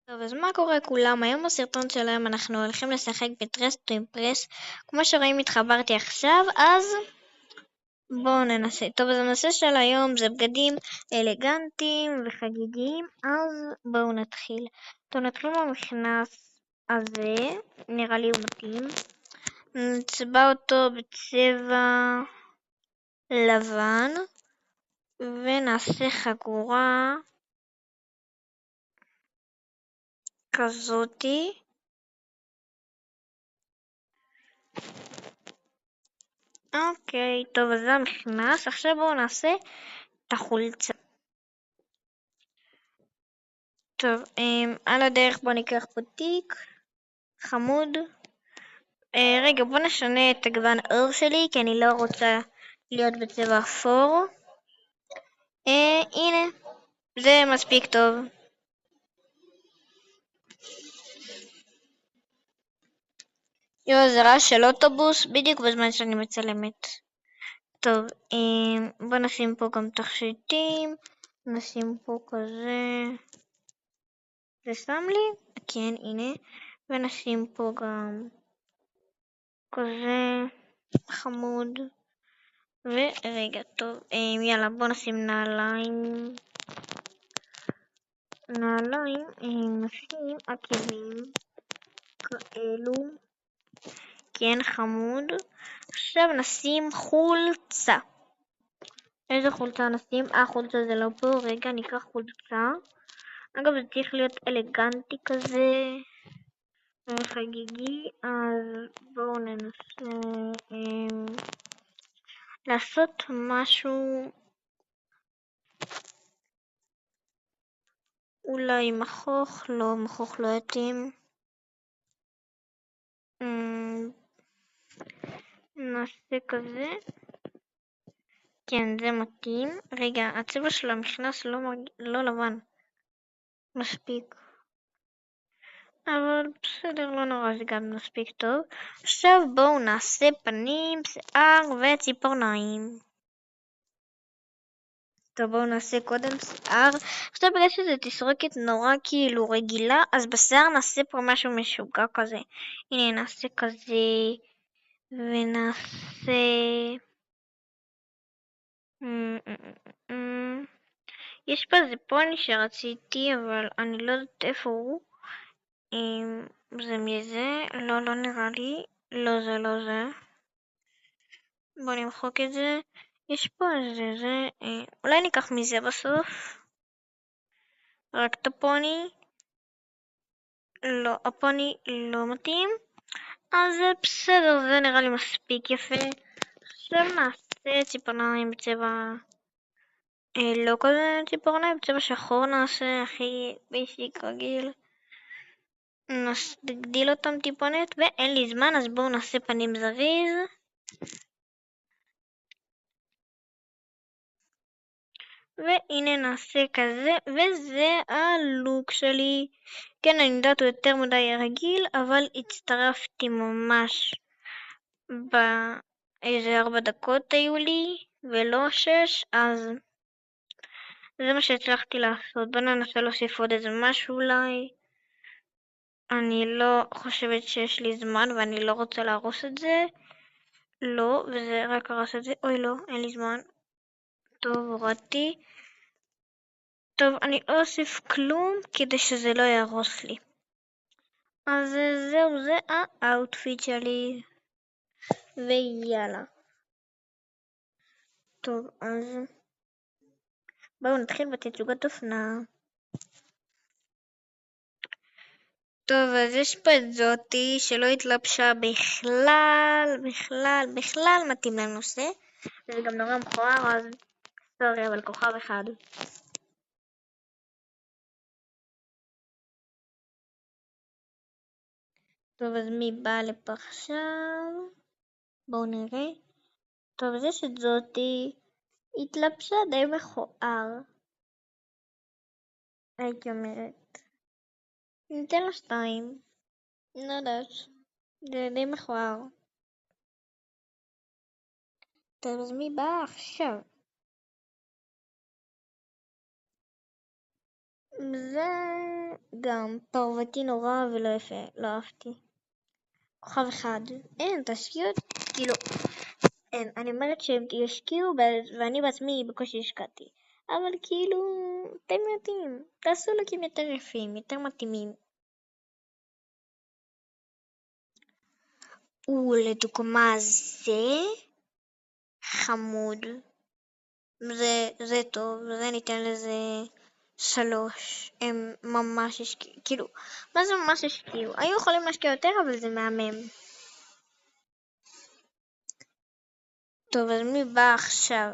טוב, אז מה קורה כולם? היום בסרטון של היום אנחנו הולכים לשחק בטרס טו אימפרס. כמו שרואים התחברתי עכשיו, אז בואו ננסה. טוב, אז הנושא של היום זה בגדים אלגנטיים וחגיגיים, אז בואו נתחיל. טוב, נתחיל מהמכנס הזה, נראה לי הוא מתאים. נצבע אותו בצבע לבן, ונעשה חגורה כזאתי. אוקיי, טוב, אז זה המכנס. עכשיו בואו נעשה את החולצה. טוב, על הדרך בואו ניקח פה תיק חמוד. רגע, בואו נשנה את הגוון העור שלי, כי אני לא רוצה להיות בצבע אפור. הנה, זה מספיק טוב. יו, זה רעש של אוטובוס, בדיוק בזמן שאני מצלמת. טוב, בואו נשים פה גם תכשיטים, נשים פה כזה. זה שם לי? כן, הנה. ונשים פה גם כזה חמוד. ורגע, טוב, יאללה, בוא נשים נעליים. נשים עקבים כאלו. כן, חמוד. עכשיו נשים חולצה. איזה חולצה נשים? חולצה זה לא פה. רגע, ניקח חולצה. אגב, זה צריך להיות אלגנטי כזה. חגיגי, אז בואו ננסה לעשות משהו אולי מכוך, לא, מכוך לא יתאים. נעשה כזה. כן, זה מתאים. רגע, הצבע של המכנס לא לבן. מספיק. אבל בסדר, לא נורא, זה גם מספיק טוב. עכשיו בואו נעשה פנים, שיער וציפורניים. טוב, בואו נעשה קודם שיער. עכשיו בגלל שזה תסרוקת נורא כאילו רגילה, אז בשיער נעשה פה משהו משוגע כזה. הנה, נעשה כזה, ונעשה... יש פה איזה פוני שרציתי, אבל אני לא יודעת איפה הוא. זה מזה? לא, לא נראה לי. לא זה, לא זה. בוא נמחוק את זה. יש פה איזה, זה... אולי ניקח מזה בסוף. רק את הפוני. לא, הפוני לא מתאים. אז בסדר, זה נראה לי מספיק יפה. עכשיו נעשה ציפורניים בצבע... לא כזה ציפורניים, בצבע שחור נעשה, הכי בייסיק רגיל. נגדיל אותם טיפונת, ואין לי זמן, אז בואו נעשה פנים זריז. והנה נעשה כזה, וזה הלוק שלי. כן, אני יודעת, הוא יותר מדי רגיל, אבל הצטרפתי ממש באיזה 4 דקות היו לי, ולא 6, אז זה מה שהצלחתי לעשות. בואו ננסה להוסיף עוד איזה משהו אולי. אני לא חושבת שיש לי זמן, ואני לא רוצה להרוס את זה. לא, וזה רק הרס את זה. אוי לא, אין לי זמן. טוב, הורדתי. טוב, אני לא אוסיף כלום כדי שזה לא יהרוס לי. אז זהו, זה האוטפיט שלי. ויאללה. טוב, אז בואו נתחיל בתצוגת אופנה. טוב, אז יש פה את זאתי שלא התלבשה בכלל מתאים לנושא. וזה גם נורא מכוער, אז סורי, אבל כוכב אחד. טוב, אז מי בא לפה עכשיו? בואו נראה. טוב, אז יש את זאתי. התלבשה די מכוער. הייתי אומרת. ניתן לה 2. לא יודעת. זה די מכוער. טוב, אז מי בא עכשיו? זה גם פרוותי נורא ולא יפה, לא אהבתי. כוכב אחד. אין, תשקיעו, כאילו, אין, אני אומרת שהם ישקיעו ואני בעצמי בקושי השקעתי. אבל כאילו, אתם יודעים, תעשו לוקים יותר יפים, יותר מתאימים. ולדוגמה זה חמוד. זה טוב, זה ניתן לזה 3. הם ממש השקיעו, כאילו, מה זה ממש השקיעו? היו יכולים להשקיע יותר, אבל זה מהמם. טוב, אז מי בא עכשיו?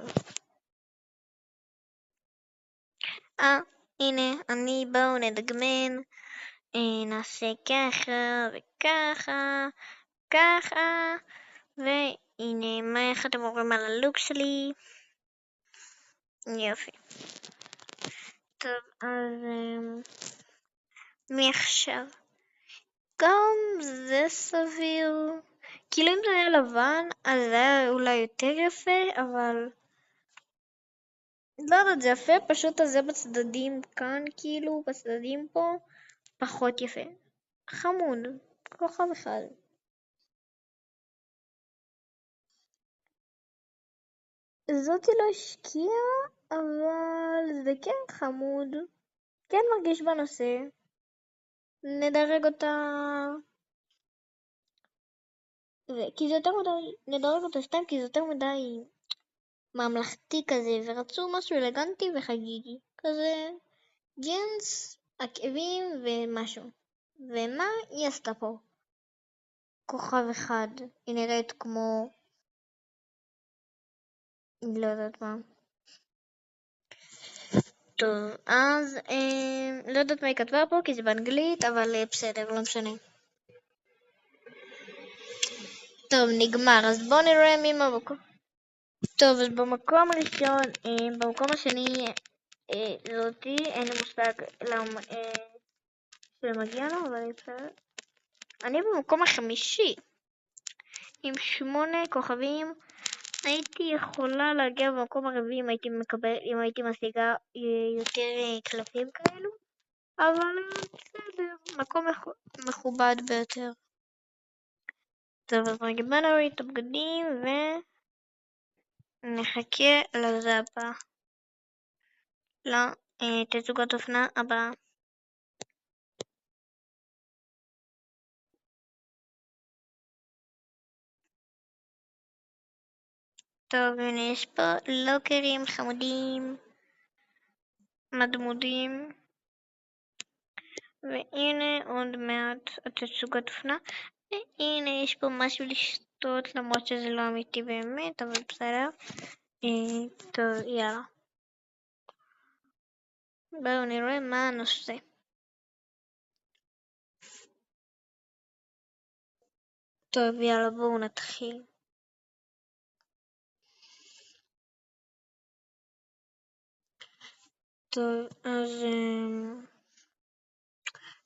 הנה, בואו נדגמן. נעשה ככה וככה, ככה, והנה, איך אתם אומרים על הלוק שלי? יופי. טוב, אז מי עכשיו? גם זה סביר. כאילו אם זה היה לבן, אז זה היה אולי יותר יפה, אבל לא יודעת, זה יפה, פשוט הזה בצדדים כאן, כאילו, בצדדים פה, פחות יפה. חמוד, כוכב אחד. זאתי לא השקיעה, אבל זה כן חמוד. כן מרגיש בנושא. נדרג אותה... כי זה יותר מדי... נדרג אותה 2 כי זה יותר מדי ממלכתי כזה, ורצו משהו אלגנטי וחגיגי. כזה ג'ינס, עקבים ומשהו. ומה היא עשתה פה? כוכב אחד. היא נראית כמו... לא יודעת מה. טוב, אז לא יודעת מה היא כתבה פה כי זה באנגלית, אבל בסדר, לא משנה. טוב, נגמר, אז בואו נראה מי במקום. טוב, אז במקום הראשון, במקום השני, זאתי, אין לי מושג למה שמגיע לו, אבל בסדר. אני במקום החמישי, עם 8 כוכבים. הייתי יכולה להגיע במקום הרביעי אם הייתי משיגה יותר קלפים כאלו, אבל בסדר, מקום מכובד ביותר. טוב, אז רגע בוא נוריד את הבגדים ונחכה לזה הבא. לתצוגת אופנה הבאה. טוב, הנה יש פה לוקרים חמודים, מדמודים, והנה עוד מעט התצוגת אופנה, והנה יש פה משהו לשתות למרות שזה לא אמיתי באמת, אבל בסדר. טוב, יאללה. בואו נראה מה הנושא. טוב, יאללה, בואו נתחיל. טוב, אז...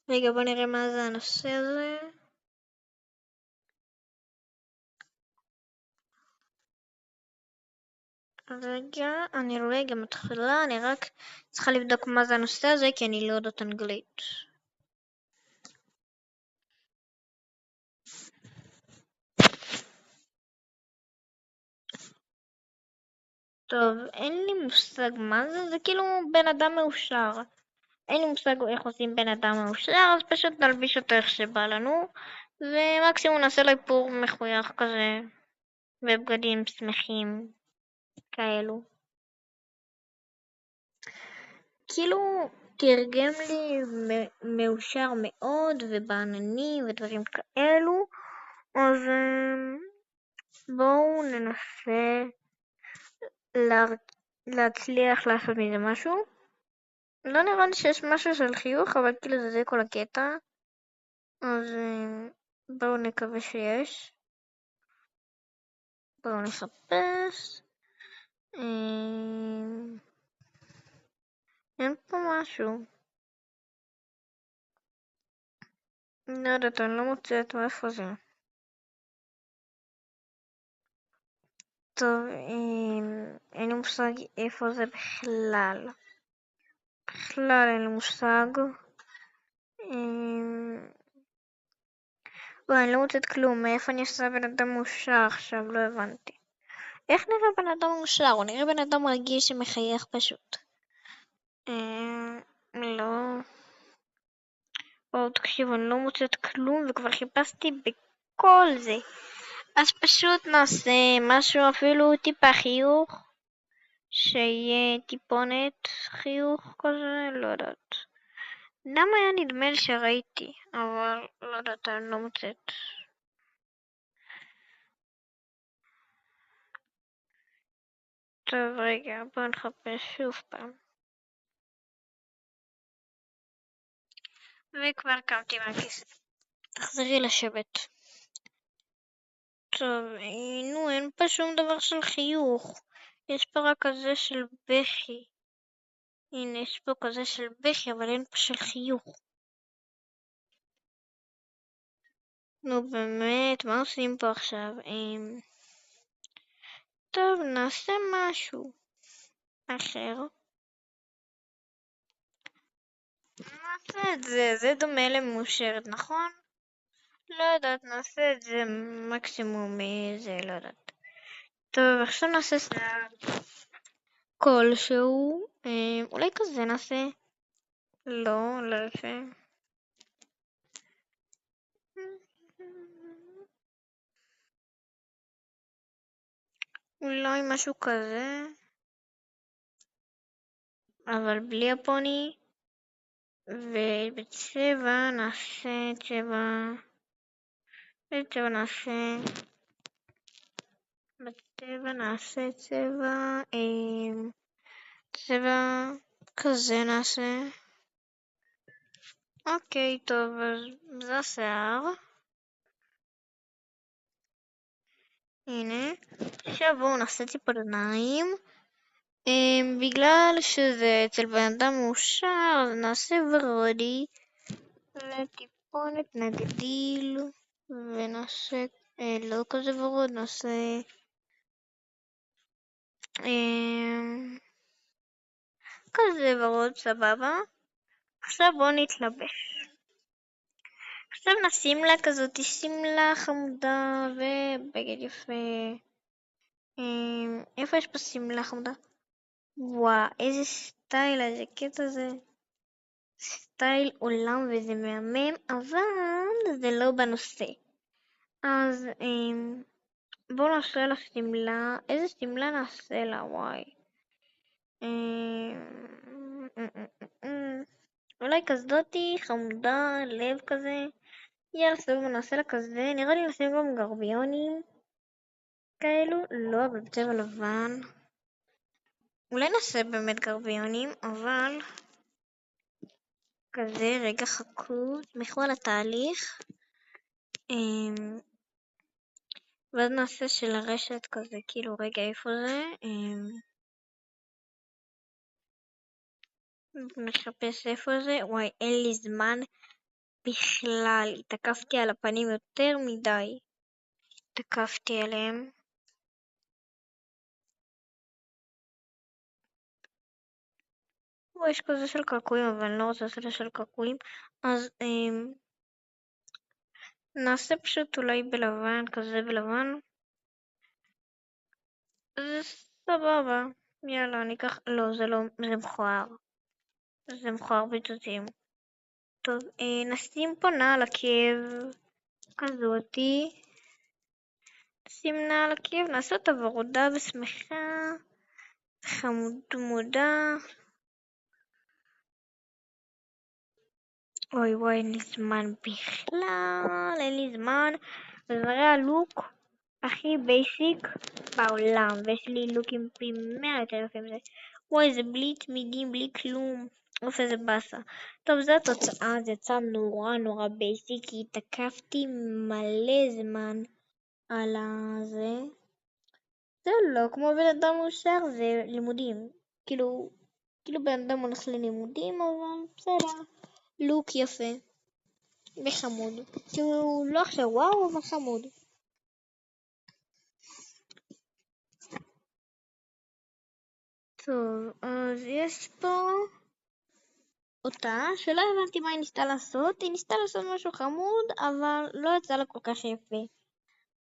רגע, בואו נראה מה זה הנושא הזה. רגע, אני רגע מתחילה, אני רק צריכה לבדוק מה זה הנושא הזה, כי אני לא יודעת אנגלית. טוב, אין לי מושג מה זה, זה כאילו בן אדם מאושר. אין לי מושג איך עושים בן אדם מאושר, אז פשוט נלביש אותו איך שבא לנו, ומקסימום נעשה לו איפור מחוייך כזה, ובגדים שמחים כאלו. כאילו תרגם לי מאושר מאוד ובעננים ודברים כאלו, אז בואו ננסה להצליח לעשות מזה משהו. לא נראה לי שיש משהו של חיוך, אבל כאילו זה כל הקטע. אז בואו נקווה שיש. בואו נחפש. אין פה משהו. לא יודעת, אני לא מוצאת מאיפה זה. טוב, אין לי מושג איפה זה בכלל. בכלל אין לי מושג. אמ, אני לא מוצאת כלום, מאיפה אני אעשה בן אדם מאושר עכשיו? לא הבנתי. איך נראה בן אדם מאושר? הוא נראה בן אדם רגיל שמחייך פשוט. לא. תקשיבו, אני לא מוצאת כלום וכבר חיפשתי בכל זה. אז פשוט נעשה משהו, אפילו טיפה חיוך, שיהיה טיפונת חיוך כזה, לא יודעת. למה היה נדמה לי שראיתי, אבל לא יודעת, אני לא מוצאת. טוב, רגע, בואו נחפש שוב פעם. וכבר קמתי מהכיסא. תחזרי לשבת. טוב, נו, אין פה שום דבר של חיוך. יש פה רק כזה של בכי. הנה, יש פה כזה של בכי, אבל אין פה של חיוך. נו באמת, מה עושים פה עכשיו? טוב, נעשה משהו אחר. נעשה את זה, זה דומה למאושרת, נכון? לא יודעת, נעשה את זה מקסימום מזה, לא יודעת. טוב, עכשיו נעשה שיער כלשהו. אולי כזה נעשה. לא, לא יפה. אולי משהו כזה, אבל בלי הפוני. ובצבע נעשה צבע. בצבע נעשה. בצבע נעשה צבע. צבע כזה נעשה. אוקיי, טוב, אז זה השיער. הנה. עכשיו בואו נעשה ציפורניים. בגלל שזה אצל בן אדם מאושר, אז נעשה ורודי. וטיפונת נגדיל. ונעשה, לא כזה ורוד, נעשה... כזה ורוד, סבבה. עכשיו בואו נתלבש. עכשיו נשים לה כזאת שמלה חמודה ובגד יפה. איפה יש פה שמלה חמודה? וואו, איזה סטייל הז'קט הזה. סטייל עולם וזה מהמם, אבל זה לא בנושא. אז בואו נעשה לה שמלה. איזה שמלה נעשה לה? וואי. אולי כזאתי חמודה, לב כזה. יאללה, סבבה, נעשה לה כזה. נראה לי נשים גם גרביונים כאלו. לא, אבל בצבע לבן. אולי נעשה באמת גרביונים, אבל כזה, רגע חכו, תמכו על התהליך. ואז נעשה של הרשת כזה, כאילו רגע איפה זה. נחפש איפה זה. וואי, אין לי זמן בכלל. התעקפתי על הפנים יותר מדי. התעקפתי עליהם. יש כזה של קעקועים, אבל אני לא רוצה לעשות של קעקועים. אז נעשה פשוט אולי בלבן, כזה בלבן. זה סבבה. יאללה, אני אקח... לא, זה לא... זה מכוער. זה מכוער ביצוצים. טוב, נשים פה נעל עקב כזאתי. נשים נעל עקב, נעשה אותה ורודה ושמחה. חמודה. אוי וואי, אין לי זמן בכלל, אין לי זמן. וזה הלוק הכי בייסיק בעולם, ויש לי לוקים פי 100 יותר יפים מזה. וואי, זה בלי צמידים, בלי כלום. אוף, איזה באסה. טוב, זו התוצאה, זה יצא נורא בייסיק, כי התעכבתי מלא זמן על הזה. זה לא כמו בן אדם מאושר, זה לימודים. כאילו בן אדם הולך ללימודים, אבל בסדר. לוק יפה וחמוד. כאילו לא עכשיו וואו, אבל חמוד. טוב, אז יש פה אותה, שלא הבנתי מה היא ניסתה לעשות. היא ניסתה לעשות משהו חמוד, אבל לא יצא לה כל כך יפה.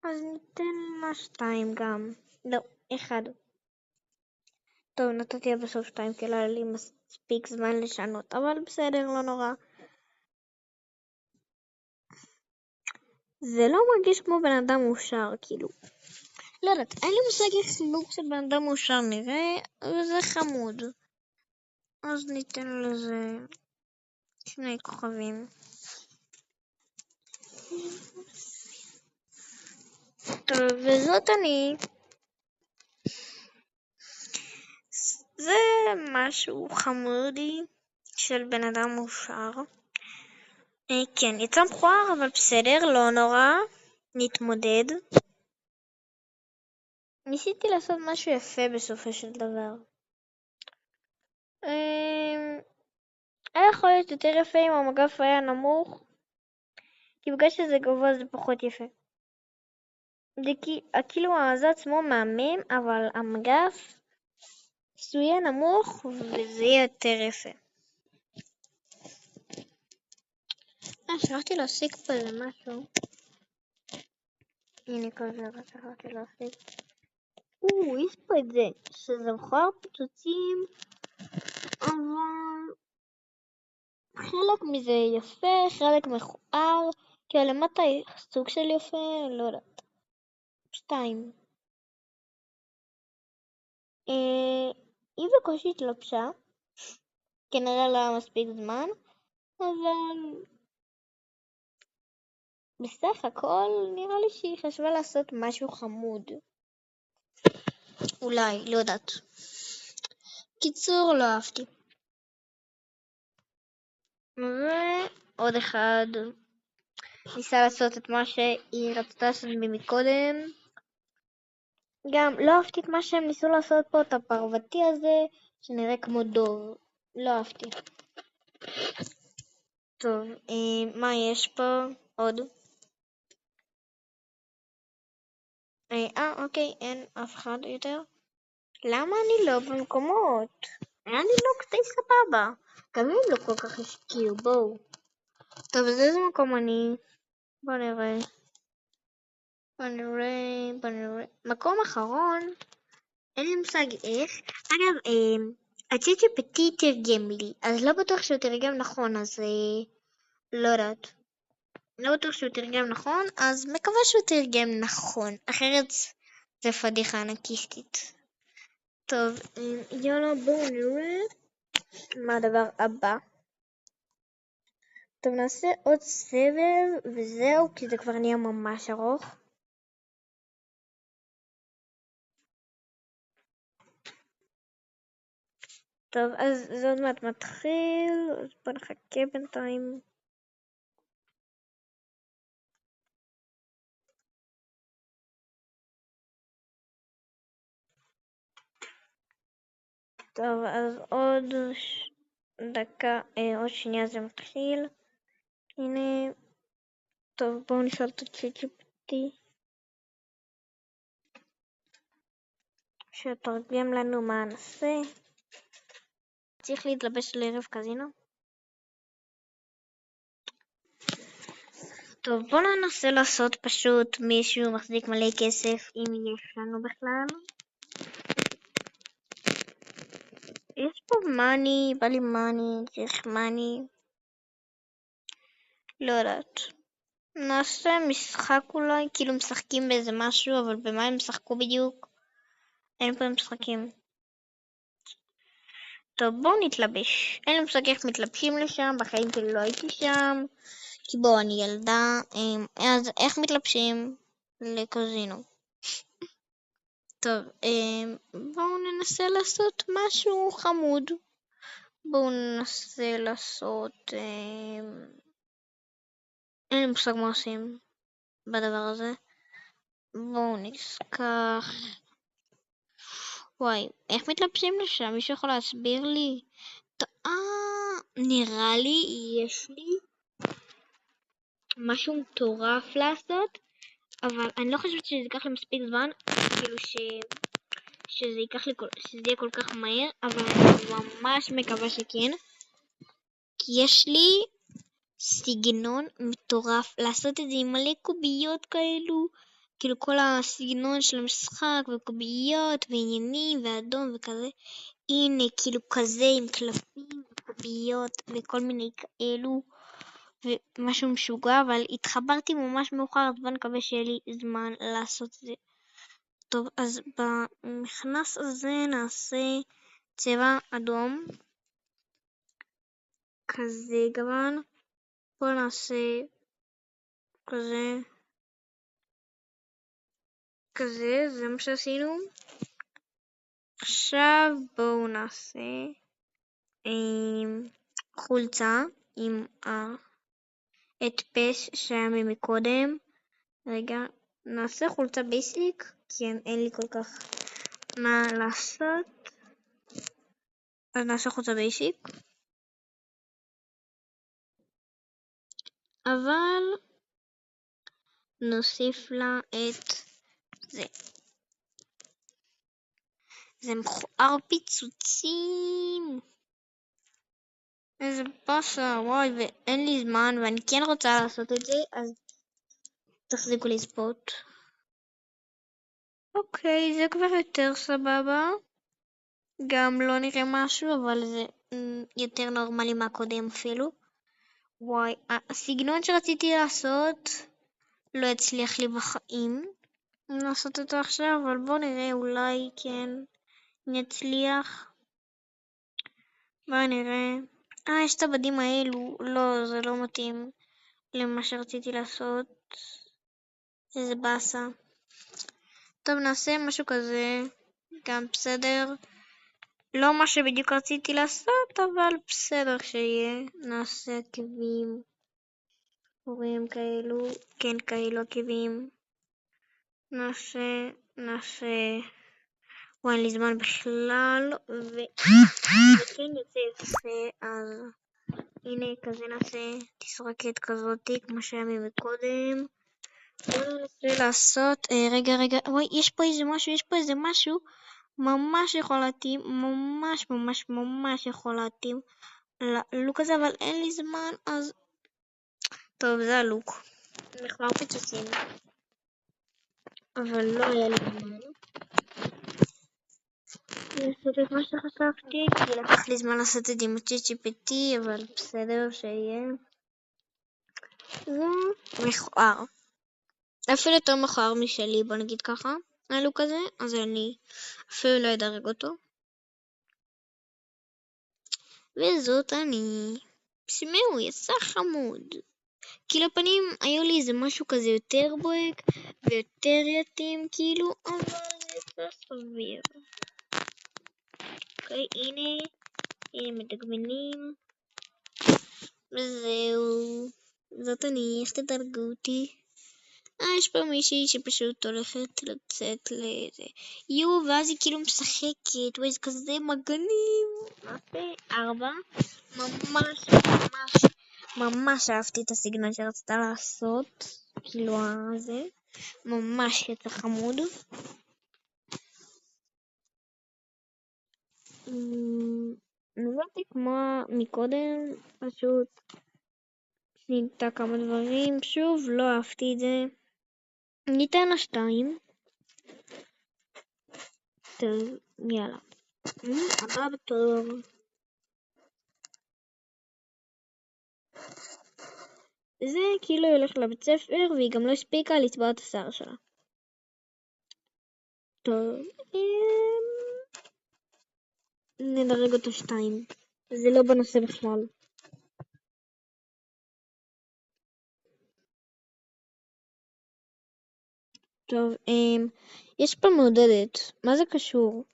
אז ניתן לה 2 גם. לא, 1. טוב, נתתי לה בסוף 2, כי לא היה לי מספיק זמן לשנות, אבל בסדר, לא נורא. זה לא מרגיש כמו בן אדם מאושר, כאילו. לא יודעת, אין לי מושג איך סילוק של בן אדם מאושר נראה, וזה חמוד. אז ניתן לזה 2 כוכבים. טוב, וזאת אני. זה משהו חמודי של בן אדם מאושר. כן, יצא מכוער, אבל בסדר, לא נורא. נתמודד. ניסיתי לעשות משהו יפה בסופו של דבר. היה יכול להיות יותר יפה אם המגף היה נמוך, כי בגלל שזה גבוה זה פחות יפה. זה כאילו זה עצמו מהמם, אבל המגף יהיה נמוך וזה יהיה יותר יפה. שכחתי להוסיף פה איזה משהו. הנה כזה, שכחתי להוסיף. יש פה את זה, שזה מכוער פיצוצים, אבל חלק מזה יפה, חלק מכוער, כי למטה סוג של יפה, לא יודעת. 2. היא בקושי התלבשה, כנראה לא היה מספיק זמן, אבל בסך הכל נראה לי שהיא חשבה לעשות משהו חמוד. אולי, לא יודעת. קיצור, לא אהבתי. ועוד אחד ניסה לעשות את מה שהיא רצתה לעשות מקודם. גם לא אהבתי את מה שהם ניסו לעשות פה, את הפרוותי הזה, שנראה כמו דוב. לא אהבתי. טוב, מה יש פה עוד? אוקיי, אין אף אחד יותר. למה אני לא במקומות? היה לי לוק די סבבה. גם אם לא כל כך השקיעו, בואו. טוב, אז איזה מקום אני? בוא נראה. מקום אחרון, אין לי מושג איך. אגב, ה-ChatGPT תרגם לי, אז לא בטוח שהוא תרגם נכון, אז לא יודעת. לא בטוח שהוא תרגם נכון, אז מקווה שהוא תרגם נכון. אחרת זה פדיחה ענקיסטית. טוב, יאללה, בואו נראה מה הדבר הבא. טוב, נעשה עוד סבב וזהו, כי זה כבר נהיה ממש ארוך. טוב, אז זה עוד מעט מתחיל, אז בוא נחכה בינתיים. טוב, אז עוד דקה, עוד שנייה זה מתחיל. הנה, טוב, בואו נשאל את ChatGPT שתרגם לנו מה נעשה. צריך להתלבש לערב קזינו. טוב, בואו ננסה לעשות פשוט מישהו מחזיק מלא כסף, אם יש לנו בכלל. יש פה מאני, בא לי מאני, צריך מאני. לא יודעת. נעשה משחק אולי, כאילו משחקים באיזה משהו, אבל במה הם משחקו בדיוק? אין פה משחקים. טוב, בואו נתלבש. אין לי מושג איך מתלבשים לשם, בחיים שלי לא הייתי שם. כי בואו, אני ילדה. אז איך מתלבשים לקזינו? טוב, בואו ננסה לעשות משהו חמוד. בואו ננסה לעשות... אין לי מושג מה עושים בדבר הזה. בואו נשכח... וואי, איך מתלבשים לשם? מישהו יכול להסביר לי? נראה לי יש לי משהו מטורף לעשות, אבל אני לא חושבת שזה ייקח לי מספיק זמן, כאילו שזה יהיה כל כך מהר, אבל אני ממש מקווה שכן. יש לי סגנון מטורף לעשות את זה עם מלא קוביות כאלו, כאילו כל הסגנון של המשחק וקוביות ועניינים ואדום וכזה. הנה כאילו כזה עם קלפים וקוביות וכל מיני כאלו ומשהו משוגע, אבל התחברתי ממש מאוחר, אז בוא נקווה שיהיה לי זמן לעשות את זה. טוב, אז במכנס הזה נעשה צבע אדום כזה גוון, פה נעשה כזה, זה מה שעשינו. עכשיו בואו נעשה חולצה עם ההדפס שהיה מקודם. רגע, נעשה חולצה בייסיק, כי אין לי כל כך מה לעשות. אז נעשה חולצה בייסיק. אבל נוסיף לה את זה. זה מכוער פיצוצים. איזה באסה, וואי, ואין לי זמן, ואני כן רוצה לעשות את זה, אז תחזיקו לי ספוט. אוקיי, זה כבר יותר סבבה. גם לא נראה משהו, אבל זה יותר נורמלי מהקודם אפילו. וואי, הסגנון שרציתי לעשות לא הצליח לי בחיים לעשות אותו עכשיו, אבל בואו נראה, אולי כן נצליח. בואו נראה. יש את הבדים האלו. לא, זה לא מתאים למה שרציתי לעשות. איזה באסה. טוב, נעשה משהו כזה. גם בסדר. לא מה שבדיוק רציתי לעשות, אבל בסדר שיהיה. נעשה עקבים. רואים כאלו. כן, כאלו עקבים. נעשה. וואי, אין לי זמן בכלל. וכן יוצא יפה, אז הנה כזה נעשה תסרקת כזאת כמו שהיה מקודם. בואו ננסה לעשות, רגע, וואי, יש פה איזה משהו ממש יכול להתאים, ממש יכול להתאים ללוק הזה, אבל אין לי זמן, אז טוב, זה הלוק. מכוער פיצוצים, אבל לא היה לי זמן לעשות את מה שחשבתי, כי לקח לי זמן לעשות את זה עם ChatGPT, אבל בסדר שיהיה. זה מכוער. אפילו יותר מכוער משלי, בוא נגיד ככה, הלוק הזה, אז אני אפילו לא אדרג אותו. וזאת אני. שמעו, יצא חמוד. כאילו הפנים היו לי איזה משהו כזה יותר בוהק ויותר יתאים כאילו, אבל זה יותר סביר. אוקיי, הנה מדגמנים. וזהו. זאת אני, איך תדרגו אותי? יש פה מישהי שפשוט הולכת לצאת לזה. ואז היא כאילו משחקת, וזה כזה מגניב. נעשה 4. ממש אהבתי את הסגנון שרצת לעשות. כאילו הזה. ממש יצא חמוד. נראיתי כמו מקודם, פשוט שינתה כמה דברים. שוב, לא אהבתי את זה. ניתן לה 2. טוב, יאללה. הבא בתור. זה כאילו היא הולכת לבית ספר, והיא גם לא הספיקה לצבוע את השיער שלה. טוב, נדרג אותו 2. זה לא בנושא בכלל. טוב, יש פה מעודדת. מה זה קשור?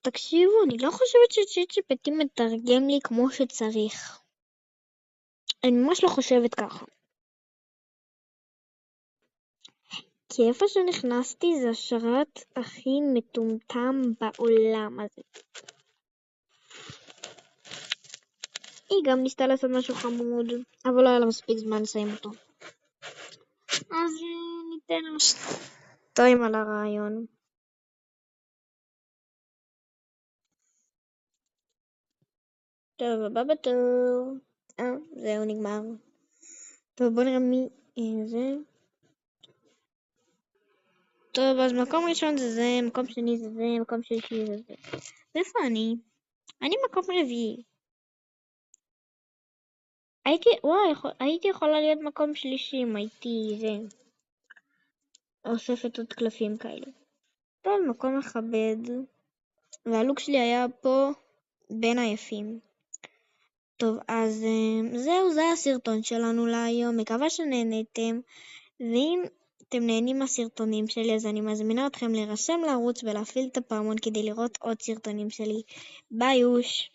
תקשיבו, אני לא חושבת ש-ChatGPT מתרגם לי כמו שצריך. אני ממש לא חושבת ככה. כי איפה שנכנסתי זה השרת הכי מטומטם בעולם הזה. היא גם ניסתה לעשות משהו חמוד, אבל לא היה לה מספיק זמן לסיים אותו. אז ניתן לה 2 על הרעיון. טוב, הבא בתור. זהו, נגמר. טוב, בוא נראה מי זה. טוב, אז מקום ראשון זה זה, מקום שני זה זה, מקום שלישי זה זה. ואיפה אני? אני מקום רביעי. הייתי יכולה להיות מקום שלישי אם הייתי זה. אוספת עוד קלפים כאלה. טוב, מקום מכבד. והלוק שלי היה פה בין היפים. טוב, אז זהו, זה הסרטון שלנו להיום. מקווה שנהניתם. ואם אתם נהנים מהסרטונים שלי, אז אני מזמינה אתכם להירשם לערוץ ולהפעיל את הפעמון כדי לראות עוד סרטונים שלי. ביי אוש!